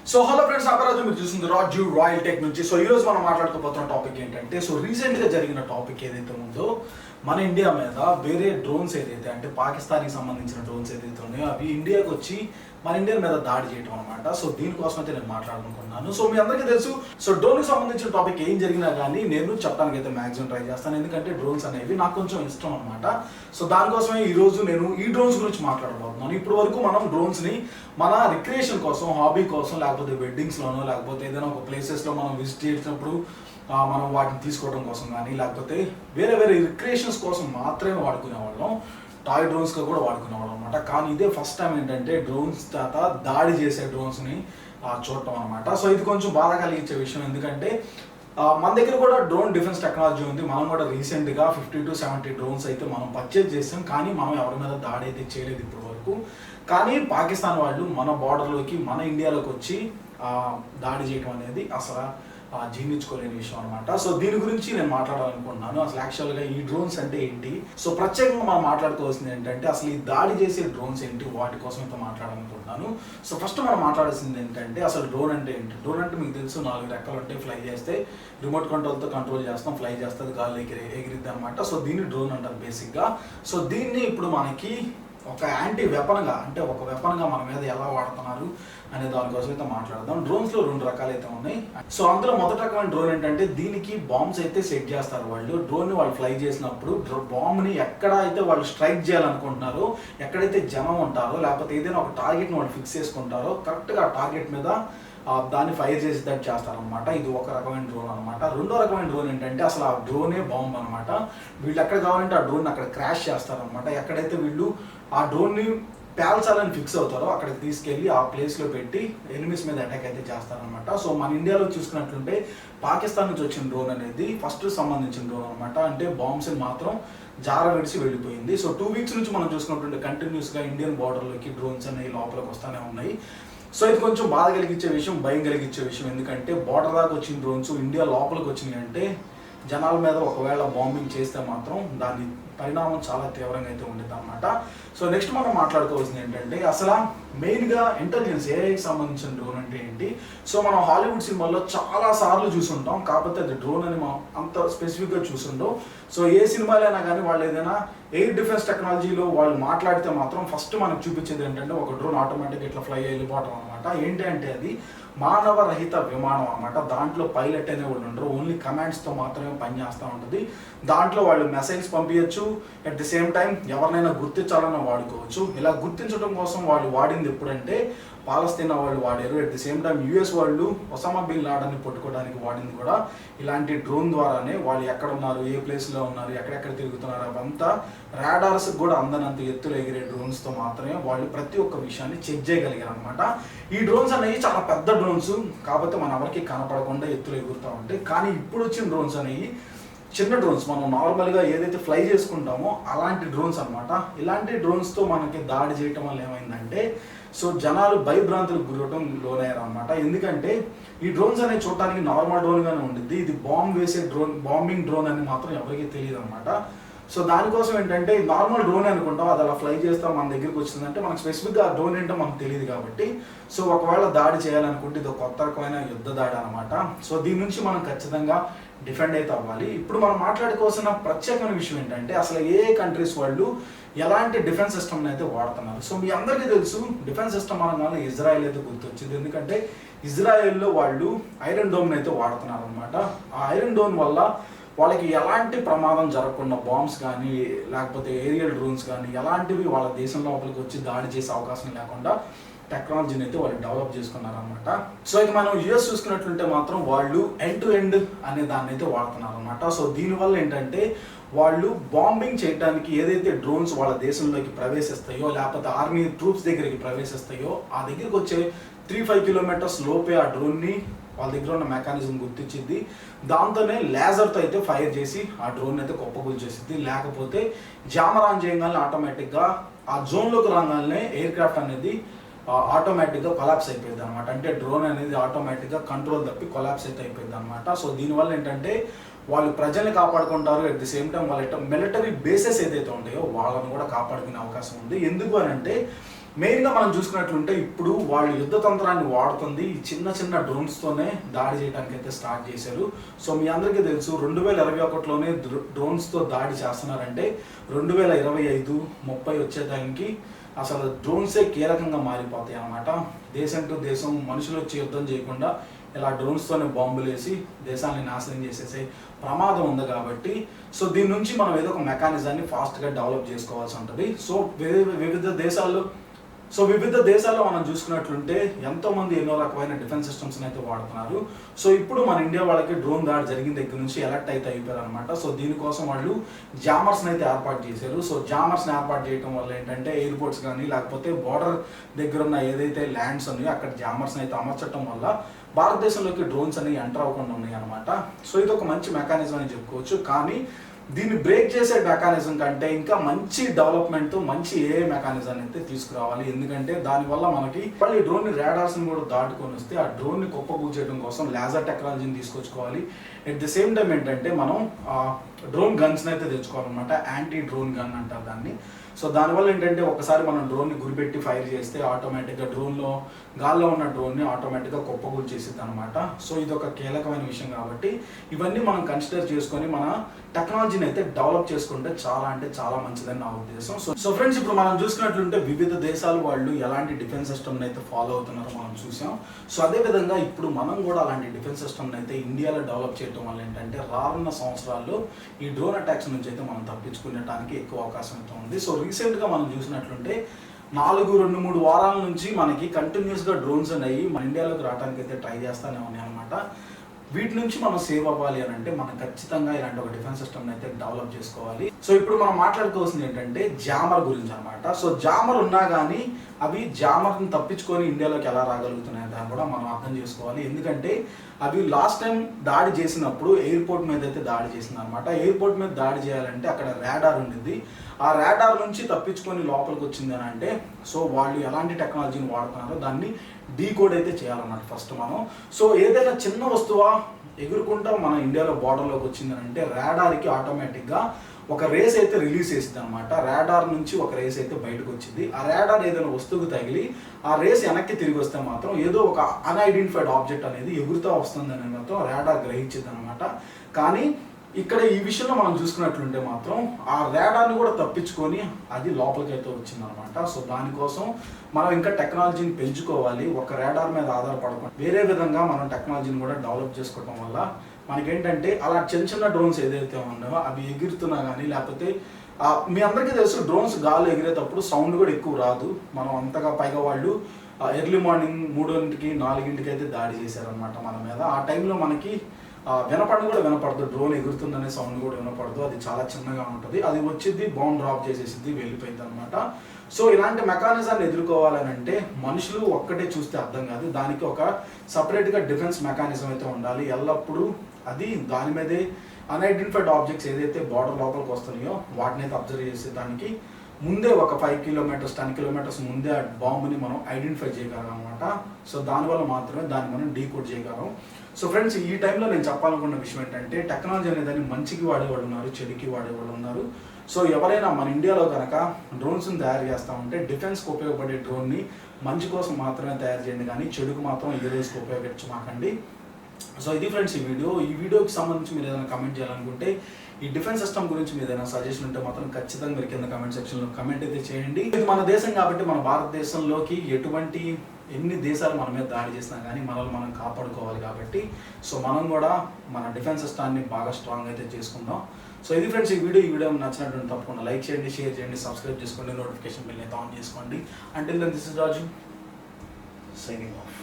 So hello friends, అపరాధం మీరు చూస్తుంది రాజు రాయల్ టెక్ నుంచి. సో ఈరోజు మనం మాట్లాడుకోబోతున్న టాపిక్ ఏంటంటే, సో రీసెంట్గా జరిగిన టాపిక్ ఏదైతే ఉందో మన ఇండియా మీద వేరే డ్రోన్స్ ఏదైతే అంటే పాకిస్తాన్కి సంబంధించిన డ్రోన్స్ ఏదైతే ఉన్నాయో అవి ఇండియాకి వచ్చి మన ఇండియా మీద దాడి చేయడం అనమాట. సో దీనికోసం అయితే నేను మాట్లాడాలనుకున్నాను. సో మీ అందరికీ తెలుసు, సో డ్రోన్కి సంబంధించిన టాపిక్ ఏం జరిగినా కానీ నేను చెప్పడానికి అయితే మ్యాక్సిమం ట్రై చేస్తాను, ఎందుకంటే డ్రోన్స్ అనేవి నాకు కొంచెం ఇష్టం అనమాట. సో దానికోసమే ఈ రోజు నేను ఈ డ్రోన్స్ గురించి మాట్లాడబోతున్నాను. ఇప్పటి వరకు మనం డ్రోన్స్ని మన రిక్రియేషన్ కోసం, హాబీ కోసం, లేకపోతే వెడ్డింగ్స్లోనో లేకపోతే ఏదైనా ఒక ప్లేసెస్లో మనం విజిట్ చేసినప్పుడు మనం వాటిని తీసుకోవడం కోసం కానీ లేకపోతే వేరే వేరే రిక్రియేషన్స్ కోసం మాత్రమే వాడుకునే వాళ్ళం. టాయ్ డ్రోన్స్గా కూడా వాడుకునేవాళ్ళం అనమాట. కానీ ఇదే ఫస్ట్ టైం ఏంటంటే డ్రోన్స్ చేత దాడి చేసే డ్రోన్స్ని చూడటం అనమాట. సో ఇది కొంచెం బాధ కలిగించే విషయం, ఎందుకంటే మన దగ్గర కూడా డ్రోన్ డిఫెన్స్ టెక్నాలజీ ఉంది. మనం కూడా రీసెంట్గా 50 to 70 డ్రోన్స్ అయితే మనం పర్చేజ్ చేసాం, కానీ మనం ఎవరి మీద దాడి అయితే చేయలేదు ఇప్పటి వరకు. కానీ పాకిస్తాన్ వాళ్ళు మన బార్డర్లోకి, మన ఇండియాలోకి వచ్చి దాడి చేయడం అనేది అసలు జీర్ణించుకోలేని విషయం అనమాట. సో దీని గురించి నేను మాట్లాడాలనుకుంటున్నాను. అసలు యాక్చువల్గా ఈ డ్రోన్స్ అంటే ఏంటి, సో ప్రత్యేకంగా మనం మాట్లాడుకోవాల్సింది ఏంటంటే అసలు ఈ దాడి చేసే డ్రోన్స్ ఏంటి, వాటి కోసం అయితే మాట్లాడాలనుకుంటున్నాను. సో ఫస్ట్ మనం మాట్లాడాల్సింది ఏంటంటే అసలు డ్రోన్ అంటే ఏంటి. డ్రోన్ అంటే మీకు తెలుసు, 4 రెక్కలు ఉంటే ఫ్లై చేస్తే రిమోట్ కంట్రోల్తో కంట్రోల్ చేస్తాం, ఫ్లై చేస్తుంది, గాల్లో ఎగిరిద్ది అనమాట. సో దీన్ని డ్రోన్ అంటారు బేసిక్గా. సో దీన్ని ఇప్పుడు మనకి ఒక యాంటీ వెపన్గా, అంటే ఒక వెపన్గా మన మీద ఎలా వాడుతున్నారు అనే దానికోసం అయితే మాట్లాడదాం. డ్రోన్స్లో 2 రకాలు అయితే ఉన్నాయి. సో అందులో మొదటి రకమైన డ్రోన్ ఏంటంటే దీనికి బాంబ్స్ అయితే సెట్ చేస్తారు వాళ్ళు. డ్రోన్ని వాళ్ళు ఫ్లై చేసినప్పుడు బాంబ్ని ఎక్కడ అయితే వాళ్ళు స్ట్రైక్ చేయాలనుకుంటున్నారో, ఎక్కడైతే జనం ఉంటారో లేకపోతే ఏదైనా ఒక టార్గెట్ని వాళ్ళు ఫిక్స్ చేసుకుంటారో కరెక్ట్గా ఆ టార్గెట్ మీద దాన్ని ఫైర్ చేసేటట్టు చేస్తారనమాట. ఇది ఒక రకమైన డ్రోన్ అనమాట. రెండో రకమైన డ్రోన్ ఏంటంటే అసలు ఆ డ్రోనే బాంబ్ అనమాట. వీళ్ళు ఎక్కడ కావాలంటే ఆ డ్రోన్ అక్కడ క్రాష్ చేస్తారనమాట. ఎక్కడైతే వీళ్ళు ఆ డ్రోన్ని పేల్చాలని ఫిక్స్ అవుతారో అక్కడికి తీసుకెళ్ళి ఆ ప్లేస్లో పెట్టి ఎనిమీస్ మీద అటాక్ అయితే చేస్తారనమాట. సో మన ఇండియాలో చూసుకున్నట్లుంటే పాకిస్తాన్ నుంచి వచ్చిన డ్రోన్ అనేది ఫస్ట్ సంబంధించిన డ్రోన్ అనమాట. అంటే బాంబ్స్ని మాత్రం జార విడిచి వెళ్ళిపోయింది. సో 2 weeks నుంచి మనం చూసుకున్నట్టుంటే కంటిన్యూస్గా ఇండియన్ బార్డర్లోకి డ్రోన్స్ అనేవి లోపలికి వస్తూనే ఉన్నాయి. సో ఇది కొంచెం బాధ కలిగించే విషయం, భయం కలిగించే విషయం, ఎందుకంటే బార్డర్ దాకా వచ్చిన డ్రోన్స్ ఇండియా లోపలికి వచ్చినాయి అంటే జనాల మీద ఒకవేళ బాంబింగ్ చేస్తే మాత్రం దాని పరిణామం చాలా తీవ్రంగా అయితే ఉండేది అనమాట. సో నెక్స్ట్ మనం మాట్లాడుకోవాల్సింది ఏంటంటే అసలు మెయిన్గా ఇంటెలిజెన్స్, ఏఐకి సంబంధించిన డ్రోన్ అంటే ఏంటి. సో మనం హాలీవుడ్ సినిమాల్లో చాలా సార్లు చూసుంటాం, కాకపోతే అది డ్రోన్ అని మనం అంత స్పెసిఫిక్గా చూసుంటాం. సో ఏ సినిమాలైనా కానీ వాళ్ళు ఏదైనా ఎయిర్ డిఫెన్స్ టెక్నాలజీలో వాళ్ళు మాట్లాడితే మాత్రం ఫస్ట్ మనకు చూపించేది ఏంటంటే ఒక డ్రోన్ ఆటోమేటిక్ ఇట్లా ఫ్లై వెళ్ళిపోవటం అనమాట. ఏంటి అంటే అది మానవ రహిత విమానం అనమాట. దాంట్లో పైలట్ అనే వాళ్ళు ఉండరు, ఓన్లీ కమాండ్స్తో మాత్రమే పనిచేస్తూ ఉంటుంది. దాంట్లో వాళ్ళు మెసేజ్ పంపించచ్చు, అట్ ది సేమ్ టైం ఎవరినైనా గుర్తించాలన్నా వాడుకోవచ్చు. ఇలా గుర్తించడం కోసం వాళ్ళు వాడింది ఎప్పుడంటే పాలస్తీనా వాళ్ళు వాడారు. At the same time US వాళ్ళు ఒసామా బిన్ లాడన్ని పట్టుకోవడానికి వాడింది కూడా ఇలాంటి డ్రోన్ ద్వారానే. వాళ్ళు ఎక్కడ ఉన్నారు, ఏ ప్లేస్లో ఉన్నారు, ఎక్కడెక్కడ తిరుగుతున్నారు అవంతా రాడార్స్ కూడా అందనంత ఎత్తులో ఎగిరే డ్రోన్స్తో మాత్రమే వాళ్ళు ప్రతి ఒక్క విషయాన్ని చెక్ చేయగలిగారు అనమాట. ఈ డ్రోన్స్ అనేవి చాలా పెద్ద డ్రోన్స్, కాకపోతే మన ఎవరికి కనపడకుండా ఎత్తులో ఎగురుతూ ఉంటాయి. కానీ ఇప్పుడు వచ్చిన డ్రోన్స్ అనేవి చిన్న డ్రోన్స్, మనం నార్మల్గా ఏదైతే ఫ్లై చేసుకుంటామో అలాంటి డ్రోన్స్ అనమాట. ఇలాంటి డ్రోన్స్తో మనకి దాడి చేయటం వల్ల ఏమైందంటే సో జనాలు భయభ్రాంతులకు గురవడం లోనయ్యారు అనమాట. ఎందుకంటే ఈ డ్రోన్స్ అనేవి చూడటానికి నార్మల్ డ్రోన్గానే ఉండిద్ది, ఇది బాంబ్ వేసే డ్రోన్, బాంబింగ్ డ్రోన్ అని మాత్రం ఎవరికీ తెలియదు అనమాట. సో దానికోసం ఏంటంటే నార్మల్ డ్రోన్ అనుకుంటాం, అది అలా ఫ్లై చేస్తాం, మన దగ్గరికి వచ్చిందంటే మనకు స్పెసిఫిక్గా ఆ డ్రోన్ ఏంటో మనకు తెలియదు కాబట్టి సో ఒకవేళ దాడి చేయాలనుకుంటే ఇది ఒక కొత్త రకమైన యుద్ధ దాడి అనమాట. సో దీని నుంచి మనం ఖచ్చితంగా డిఫెండ్ అయితే అవ్వాలి. ఇప్పుడు మనం మాట్లాడుకోవాల్సిన ప్రత్యేకమైన విషయం ఏంటంటే అసలు ఏ కంట్రీస్ వాళ్ళు ఎలాంటి డిఫెన్స్ సిస్టమ్ని అయితే వాడుతున్నారు. సో మీ అందరికీ తెలుసు, డిఫెన్స్ సిస్టమ్ అనగానే ఇజ్రాయెల్ అయితే గుర్తొచ్చింది, ఎందుకంటే ఇజ్రాయెల్లో వాళ్ళు ఐరన్ డోమ్ని అయితే వాడుతున్నారు అనమాట. ఆ ఐరన్ డోమ్ వల్ల వాళ్ళకి ఎలాంటి ప్రమాదం జరగకుండా బాంబ్స్ కానీ లేకపోతే ఏరియల్ డ్రోన్స్ కానీ ఎలాంటివి వాళ్ళ దేశం లోపలికి వచ్చి దాడి చేసే అవకాశం లేకుండా టెక్నాలజీని అయితే వాళ్ళు డెవలప్ చేసుకున్నారనమాట. సో ఇక మనం యూఎస్ చూసుకున్నట్లుంటే మాత్రం వాళ్ళు ఎండ్ టు ఎండ్ అనే దాన్ని అయితే వాడుతున్నారు అనమాట. సో దీనివల్ల ఏంటంటే వాళ్ళు బాంబింగ్ చేయడానికి ఏదైతే డ్రోన్స్ వాళ్ళ దేశంలోకి ప్రవేశిస్తాయో లేకపోతే ఆర్మీ ట్రూప్స్ దగ్గరికి ప్రవేశిస్తాయో ఆ దగ్గరికి వచ్చే 3-5 kilometers లోపే ఆ డ్రోన్ని వాళ్ళ దగ్గర ఉన్న మెకానిజం గుర్తించింది. దాంతోనే లేజర్తో అయితే ఫైర్ చేసి ఆ డ్రోన్ అయితే కుప్పకూల్ చేసింది. లేకపోతే జామర్ ఆన్ చేయగానే ఆటోమేటిక్గా ఆ జోన్లోకి రాగానే ఎయిర్ క్రాఫ్ట్ అనేది ఆటోమేటిక్గా కొలాప్స్ అయిపోయింది అనమాట. అంటే డ్రోన్ అనేది ఆటోమేటిక్గా కంట్రోల్ తప్పి కొలాప్స్ అయితే అయిపోయింది అనమాట. సో దీనివల్ల ఏంటంటే వాళ్ళు ప్రజల్ని కాపాడుకుంటారు, అట్ ది సేమ్ టైం వాళ్ళ మిలిటరీ బేసెస్ ఏదైతే ఉంటాయో వాళ్ళని కూడా కాపాడుకునే అవకాశం ఉంది. ఎందుకు అని అంటే మెయిన్గా మనం చూసుకున్నట్లుంటే ఇప్పుడు వాళ్ళు యుద్ధ తంత్రాన్ని వాడుతుంది ఈ చిన్న చిన్న డ్రోన్స్తోనే దాడి చేయడానికి అయితే స్టార్ట్ చేశారు. సో మీ అందరికీ తెలుసు 2021లోనే డ్రోన్స్తో దాడి చేస్తున్నారంటే 2025, 30 వచ్చే టైంకి అసలు డ్రోన్సే కీలకంగా మారిపోతాయి అన్నమాట. దేశం టు దేశం మనుషులు వచ్చి యుద్ధం చేయకుండా ఇలా డ్రోన్స్తోనే బాంబులు వేసి దేశాన్ని నాశనం చేసేసే ప్రమాదం ఉంది కాబట్టి సో దీని నుంచి మనం ఏదో ఒక మెకానిజాన్ని ఫాస్ట్గా డెవలప్ చేసుకోవాల్సి ఉంటుంది. సో వివిధ దేశాల్లో మనం చూసుకున్నట్లుంటే ఎంతోమంది ఎన్నో రకమైన డిఫెన్స్ సిస్టమ్స్ని అయితే వాడుతున్నారు. సో ఇప్పుడు మన ఇండియా వాళ్ళకి డ్రోన్ దాడి జరిగిన దగ్గర నుంచి ఎలర్ట్ అయితే అయిపోయారు అనమాట. సో దీనికోసం వాళ్ళు జామర్స్ని అయితే ఏర్పాటు చేశారు. సో జామర్స్ని ఏర్పాటు చేయడం వల్ల ఏంటంటే ఎయిర్పోర్ట్స్ కానీ లేకపోతే బార్డర్ దగ్గర ఉన్న ఏదైతే ల్యాండ్స్ ఉన్నాయో అక్కడ జామర్స్ని అయితే అమర్చడం వల్ల భారతదేశంలోకి డ్రోన్స్ అనేవి ఎంటర్ అవ్వకుండా ఉన్నాయి అనమాట. సో ఇది ఒక మంచి మెకానిజం అని చెప్పుకోవచ్చు. కానీ దీన్ని బ్రేక్ చేసే మెకానిజం కంటే ఇంకా మంచి డెవలప్మెంట్, మంచి ఏ మెకానిజం అయితే తీసుకురావాలి. ఎందుకంటే దానివల్ల మనకి మళ్ళీ డ్రోన్ రాడార్స్ని కూడా దాటుకొని వస్తే ఆ డ్రోన్ని కుప్పకూల్చేయడం కోసం లేజర్ టెక్నాలజీని తీసుకొచ్చుకోవాలి. ఎట్ ది సేమ్ టైం ఏంటంటే మనం డ్రోన్ గన్స్ని అయితే తెచ్చుకోవాలన్నమాట. యాంటీ డ్రోన్ గన్ అంటారు దాన్ని. సో దానివల్ల ఏంటంటే ఒకసారి మనం డ్రోన్ని గురిపెట్టి ఫైర్ చేస్తే ఆటోమేటిక్గా గాల్లో ఉన్న డ్రోన్ని ఆటోమేటిక్గా కుప్పకూల్ చేసిద్ది అనమాట. సో ఇది ఒక కీలకమైన విషయం కాబట్టి ఇవన్నీ మనం కన్సిడర్ చేసుకొని మన టెక్నాలజీని అయితే డెవలప్ చేసుకుంటే చాలా అంటే చాలా మంచిదని నా ఉద్దేశం. సో ఫ్రెండ్స్, ఇప్పుడు మనం చూసుకున్నట్లుంటే వివిధ దేశాలు వాళ్ళు ఎలాంటి డిఫెన్స్ సిస్టమ్ని అయితే ఫాలో అవుతున్నారో మనం చూసాం. సో అదేవిధంగా ఇప్పుడు మనం కూడా అలాంటి డిఫెన్స్ సిస్టమ్ని అయితే ఇండియాలో డెవలప్ చేయడం వల్ల ఏంటంటే రానున్న సంవత్సరాల్లో ఈ డ్రోన్ అటాక్స్ నుంచి అయితే మనం తప్పించుకునేటానికి ఎక్కువ అవకాశం అయితే ఉంది. సో రీసెంట్గా మనం చూసినట్లుంటే 2-3 వారాల నుంచి మనకి కంటిన్యూస్గా డ్రోన్స్ అనేవి మన ఇండియాలోకి రావడానికి అయితే ట్రై చేస్తూనే ఉన్నాయి అనమాట. వీటి నుంచి మనం సేవ్ అవ్వాలి అని అంటే మనం ఖచ్చితంగా ఇలాంటి ఒక డిఫెన్స్ సిస్టమ్ అయితే డెవలప్ చేసుకోవాలి. సో ఇప్పుడు మనం మాట్లాడుకోవాల్సింది ఏంటంటే జామర్ గురించి అనమాట. సో జామర్ ఉన్నా కానీ అవి జామర్ని తప్పించుకొని ఇండియాలోకి ఎలా రాగలుగుతున్నాయి దాన్ని కూడా మనం అర్థం చేసుకోవాలి. ఎందుకంటే అవి లాస్ట్ టైం దాడి చేసినప్పుడు ఎయిర్పోర్ట్ మీద అయితే దాడి చేసింది అనమాట. ఎయిర్పోర్ట్ మీద దాడి చేయాలంటే అక్కడ రాడార్ ఉండింది. ఆ రాడార్ నుంచి తప్పించుకొని లోపలికి వచ్చింది అని అంటే సో వాళ్ళు ఎలాంటి టెక్నాలజీని వాడుతున్నారో దాన్ని డీకోడ్ అయితే చేయాలన్నమాట ఫస్ట్ మనం. సో ఏదైనా చిన్న వస్తువా ఎగురుకుంటా మన ఇండియాలో బార్డర్లోకి వచ్చిందని అంటే రాడార్కి ఆటోమేటిక్గా ఒక రేస్ అయితే రిలీజ్ చేసింది అనమాట. రాడార్ నుంచి ఒక రేస్ అయితే బయటకు వచ్చింది. ఆ రాడార్ ఏదైనా వస్తువుకు తగిలి ఆ రేస్ వెనక్కి తిరిగి వస్తే మాత్రం ఏదో ఒక అన్ఐడెంటిఫైడ్ ఆబ్జెక్ట్ అనేది ఎగురుతూ వస్తుందని మాత్రం రాడార్ గ్రహించింది అనమాట. కానీ ఇక్కడ ఈ విషయంలో మనం చూసుకున్నట్లుంటే మాత్రం ఆ రాడార్ని కూడా తప్పించుకొని అది లోపలికి అయితే వచ్చింది అనమాట. సో దానికోసం మనం ఇంకా టెక్నాలజీని పెంచుకోవాలి. ఒక రాడార్ మీద ఆధారపడకుండా వేరే విధంగా మనం టెక్నాలజీని కూడా డెవలప్ చేసుకోవడం వల్ల మనకేంటంటే అలా చిన్న డ్రోన్స్ ఏదైతే ఉన్నాయో అవి ఎగురుతున్నా కానీ లేకపోతే మీ అందరికీ తెలుసు డ్రోన్స్ గాల్లో ఎగిరేటప్పుడు సౌండ్ కూడా ఎక్కువ రాదు. మనం అంతగా పైగా వాళ్ళు ఎర్లీ మార్నింగ్ 3 4 అయితే దాడి చేశారనమాట మన మీద. ఆ టైంలో మనకి వినపడని కూడా వినపడదు, డ్రోన్ ఎగురుతుందనే సౌండ్ కూడా వినపడదు. అది చాలా చిన్నగా ఉంటుంది. అది వచ్చింది బాంబ్ డ్రాప్ చేసేసింది, వెళ్ళిపోయింది అనమాట. సో ఇలాంటి మెకానిజాన్ని ఎదుర్కోవాలని అంటే మనుషులు ఒక్కటే చూస్తే అర్థం కాదు. దానికి ఒక సపరేట్గా డిఫెన్స్ మెకానిజం అయితే ఉండాలి. ఎల్లప్పుడూ అది దాని మీదే అన్ఐడెంటిఫైడ్ ఆబ్జెక్ట్స్ ఏదైతే బార్డర్ లోపలికి వస్తున్నాయో వాటిని అయితే అబ్జర్వ్ చేసే దానికి ముందే ఒక 5 కిలోమీటర్స్ 10 కిలోమీటర్స్ ముందే ఆ బాంబుని మనం ఐడెంటిఫై చేయగలం అనమాట. సో దానివల్ల మాత్రమే దాన్ని మనం డీకోడ్ చేయగలం. సో ఫ్రెండ్స్, ఈ టైంలో నేను చెప్పాలనుకున్న విషయం ఏంటంటే టెక్నాలజీ అనేదాన్ని మంచికి వాడేవాళ్ళు ఉన్నారు, చెడుకి వాడేవాళ్ళు ఉన్నారు. సో ఎవరైనా మన ఇండియాలో కనుక డ్రోన్స్ని తయారు చేస్తూ ఉంటే డిఫెన్స్కి ఉపయోగపడే డ్రోన్ని మంచి కోసం మాత్రమే తయారు చేయండి, కానీ చెడుకు మాత్రం ఏ రోజుకి ఉపయోగించమాకండి. సో ఇది ఫ్రెండ్స్ ఈ వీడియోకి సంబంధించి మీరు ఏదైనా కమెంట్ చేయాలనుకుంటే ఈ డిఫెన్స్ సిస్టమ్ గురించి మీరు ఏదైనా సజెషన్ ఉంటే మాత్రం ఖచ్చితంగా మీరు కింద కమెంట్ సెక్షన్లో కమెంట్ అయితే చేయండి. ఇది మన దేశం కాబట్టి మన భారతదేశంలోకి ఎన్ని దేశాలు మన మీద దాడి చేసినా కానీ మనల్ని మనం కాపాడుకోవాలి కాబట్టి సో మనం కూడా మన డిఫెన్స్ సిస్టాన్ని బాగా స్ట్రాంగ్ అయితే చేసుకుందాం. సో ఇది ఫ్రెండ్స్ ఈ వీడియో నచ్చినట్టు తప్పకుండా లైక్ చేయండి, షేర్ చేయండి, సబ్స్క్రైబ్ చేసుకోండి, నోటిఫికేషన్ బిల్ అయితే ఆన్ చేసుకోండి. Until then this is Raju signing of.